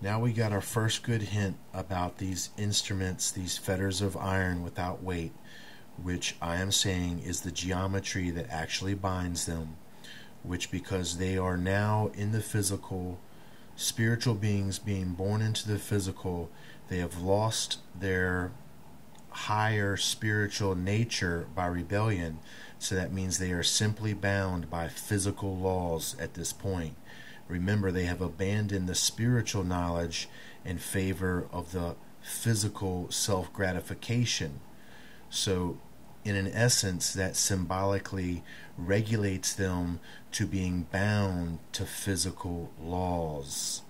Now we got our first good hint about these instruments, these fetters of iron without weight, which I am saying is the geometry that actually binds them, which because they are now in the physical, spiritual beings being born into the physical, they have lost their higher spiritual nature by rebellion. So that means they are simply bound by physical laws at this point. Remember, they have abandoned the spiritual knowledge in favor of the physical self-gratification. So in an essence, that symbolically regulates them to being bound to physical laws.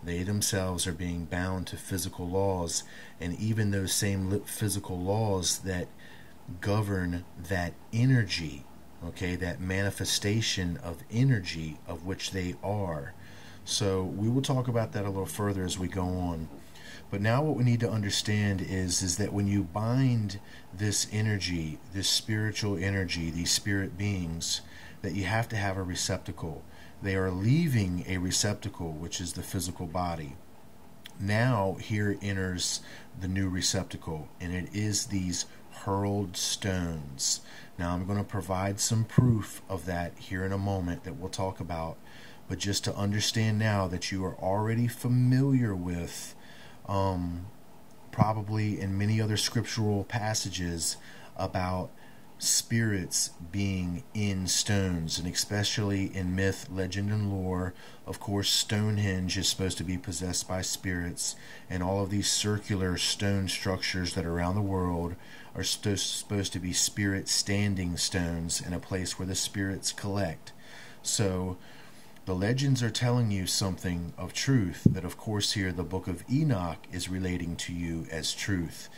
They themselves are being bound to physical laws, and even those same physical laws that govern that energy, okay, that manifestation of energy of which they are. So we will talk about that a little further as we go on. But now what we need to understand is that when you bind this energy, this spiritual energy, these spirit beings, that you have to have a receptacle. They are leaving a receptacle, which is the physical body. Now here enters the new receptacle, and it is these hurled stones. Now I'm going to provide some proof of that here in a moment that we'll talk about, but just to understand now that you are already familiar with probably in many other scriptural passages about spirits being in stones, and especially in myth, legend, and lore. Of course, Stonehenge is supposed to be possessed by spirits, and all of these circular stone structures that are around the world are supposed to be spirit standing stones in a place where the spirits collect. So the legends are telling you something of truth that, of course, here the book of Enoch is relating to you as truth,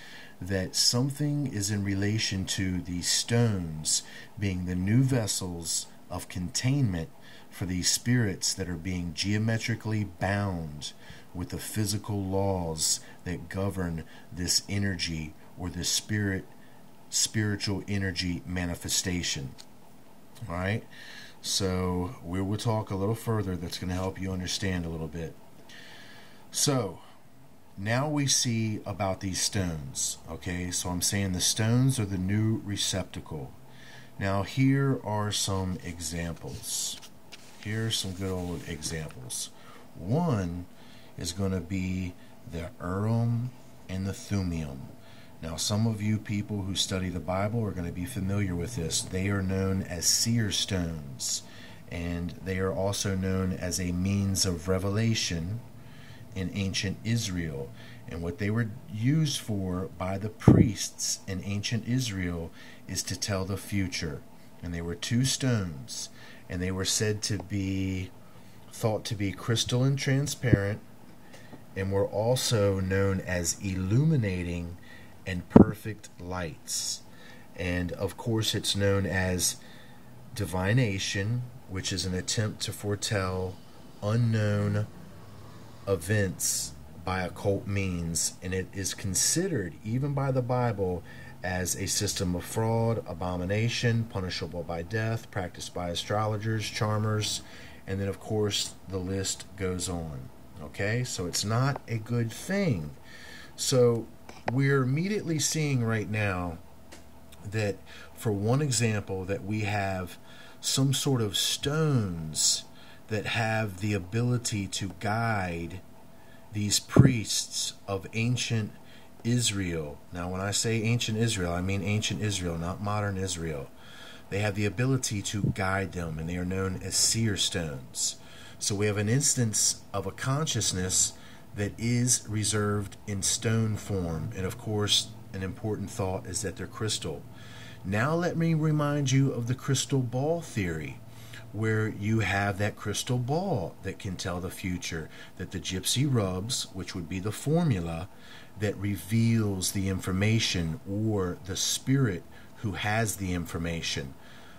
that something is in relation to these stones being the new vessels of containment for these spirits that are being geometrically bound with the physical laws that govern this energy or this spiritual energy manifestation. All right? So we will talk a little further that's going to help you understand a little bit. So now we see about these stones. Okay, so I'm saying the stones are the new receptacle. Now here are some examples. Here are some good old examples. One is going to be the Urim and the Thummim. Now some of you people who study the Bible are going to be familiar with this. They are known as seer stones, and they are also known as a means of revelation in ancient Israel. And what they were used for by the priests in ancient Israel is to tell the future. And they were two stones, and they were said to be thought to be crystal and transparent, and were also known as illuminating and perfect lights. And of course it's known as divination, which is an attempt to foretell unknown events by occult means, and it is considered, even by the Bible, as a system of fraud, abomination, punishable by death, practiced by astrologers, charmers, and then of course the list goes on. Okay, so it's not a good thing. So we're immediately seeing right now that, for one example, that we have some sort of stones that have the ability to guide these priests of ancient Israel. Now when I say ancient Israel, I mean ancient Israel, not modern Israel. They have the ability to guide them, and they are known as seer stones. So we have an instance of a consciousness that is reserved in stone form, and of course an important thought is that they're crystal. Now let me remind you of the crystal ball theory, where you have that crystal ball that can tell the future, that the gypsy rubs, which would be the formula that reveals the information, or the spirit who has the information.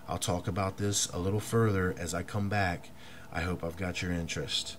I'll talk about this a little further as I come back. I hope I've got your interest.